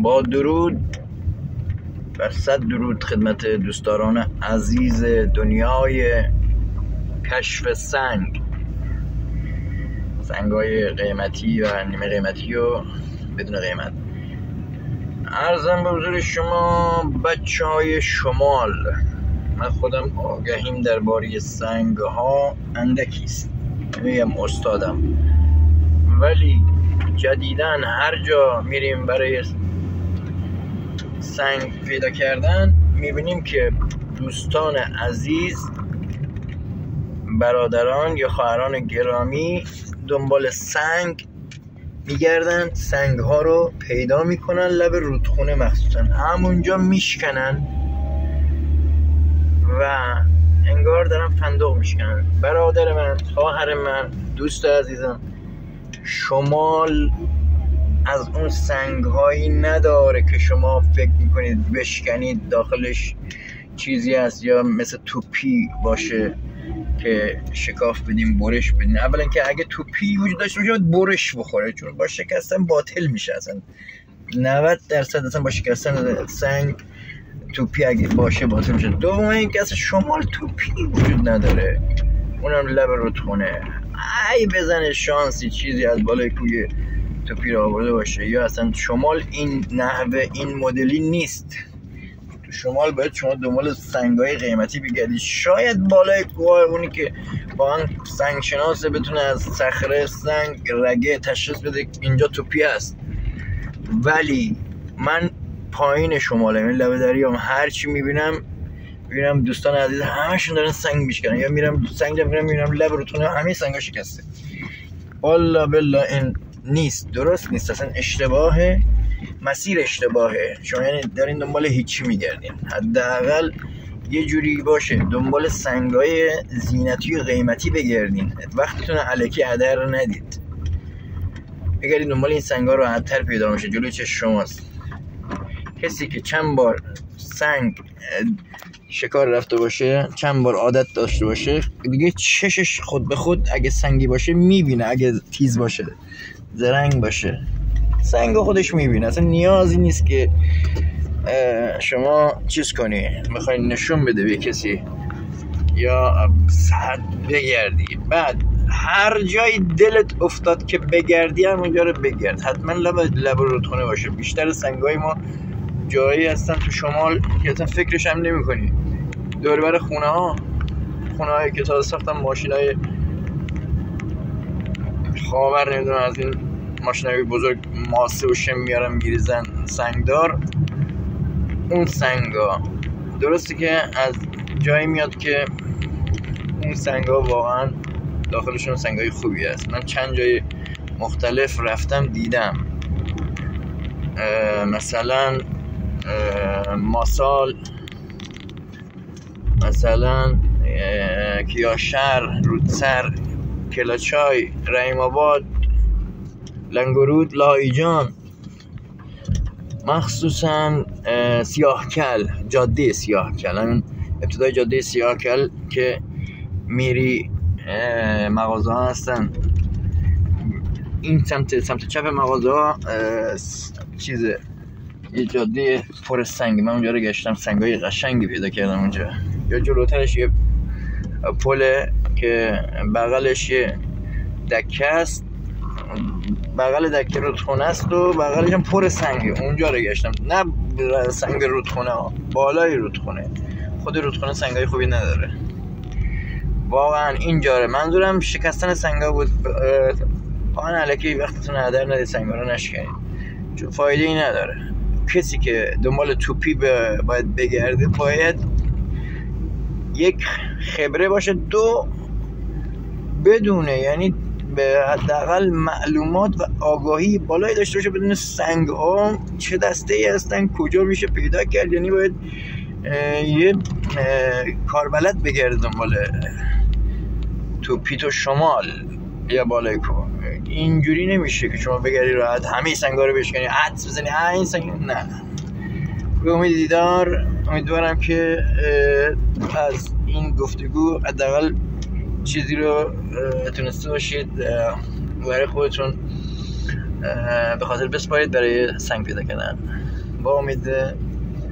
با درود و صد درود خدمت دوستداران عزیز دنیای کشف سنگ‌های قیمتی و نیمه قیمتی و بدون قیمت. عرضم به حضور شما بچه های شمال، من خودم آگهیم درباره سنگ‌ها اندکیست، میگم استادم، ولی جدیدن هر جا میریم برای سنگ پیدا کردن میبینیم که دوستان عزیز، برادران یا خواهران گرامی دنبال سنگ میگردن، سنگ ها رو پیدا میکنن، لب رودخونه مخصوصا همونجا میشکنن و انگار دارن فندق میشکنن. برادر من، خواهر من، دوست عزیزم، شمال از اون سنگ هایی نداره که شما فکر میکنید بشکنید داخلش چیزی هست یا مثل توپی باشه که شکاف بدیم برش بدیم. اولا که اگه توپی وجود داشته باشه باید برش بخوره، چون با شکستن باطل میشه. اصلا 90% اصلا با شکستن سنگ توپی اگه باشه باطل میشه. دوم اینکه اصلا شمال توپی وجود نداره، اونم لب رودخونه. ای بزنه شانسی چیزی از بالای کوی توپی رو آورده باشه، یا اصلا شمال این نحوه این مدلی نیست. تو شمال باید شما دنبال سنگ‌های قیمتی بگردید، شاید بالای کوه اونی که واقعا سنگ شناسه بتونه از صخره سنگ رگه تشخیص بده اینجا توپی هست. ولی من پایین شمالم، این لبه دریام، هر چی میبینم دوستان عزیز همشون دارن سنگ میشکنن، یا میرم سنگ میبینم لب رودخونه همه سنگا شکسته. والله بالله این نیست، درست نیست، اصلا اشتباهه، مسیر اشتباهه. شما یعنی دارین دنبال هیچی میگردین. حداقل یه جوری باشه دنبال سنگای زینتی و قیمتی بگردین، وقتتون الکی هدر ندید، بگردین دنبال این سنگا راحت‌تر پیدا میشه، جلوی چشم شماست. کسی که چند بار سنگ شکار رفته باشه، چند بار عادت داشته باشه، دیگه چشش خود به خود اگه سنگی باشه میبینه، اگه تیز باشه، زرنگ باشه، سنگ خودش میبینه. اصلا نیازی نیست که شما چیز کنی، میخوای نشون بده به کسی یا ساعت بگردی. بعد هر جای دلت افتاد که بگردی همونجا رو بگرد، حتما لب رودخونه باشه. بیشتر سنگای ما جایی هستن تو شمال که اصلا فکرش هم نمی کنی. دور بر خونه هایی که تازه ساختن، ماشین های خاور، نمیدونم از این ماشین های بزرگ ماسه و شم میارن میریزن سنگدار. اون سنگا درسته که از جایی میاد که اون سنگا واقعا داخلشون سنگای خوبی هست. من چند جای مختلف رفتم دیدم، مثلا ماسال، مثلا کیاشر، رودسر، کلاچای، رحیم آباد، لنگرود، لایجان، مخصوصا سیاهکل، جاده سیاهکل، همین ابتدای جاده سیاهکل که میری مغازه ها هستن، این سمت چپ مغازه ها چیزه، یه جاده پر سنگ. من اونجا رو گشتم، سنگای قشنگی پیدا کردم اونجا. یا جلوترش یه پله که بغلش یه دکه است، بغل دکه رودخونه است و بغلش هم پر سنگه. اونجا رو گشتم، نه سنگ رودخونه ها، بالای رودخونه. خود رودخونه سنگای خوبی نداره واقعا. اینجا رو منظورم شکستن سنگا بود. آن الکی وقتتون هدر ندید، سنگا رو نشکنید، چون فایده ای نداره. کسی که دنبال توپی باید بگرده باید یک خبره باشه، دو بدونه، یعنی به حداقل معلومات و آگاهی بالایی داشته باشه، بدون سنگ ها چه دسته ای هستن، کجا میشه پیدا کرد. یعنی باید یه کاربلد بگرده دنبال توپی تو شمال یا بالای کوه. اینجوری نمیشه که شما بگردی راحت همه سنگا رو بشکنی، حدس بزنی این سنگ. نه. به امید دیدار، امیدوارم که از این گفتگو حداقل چیزی رو تونسته باشید برای خودتون به خاطر بسپارید برای سنگ پیدا کردن. با امید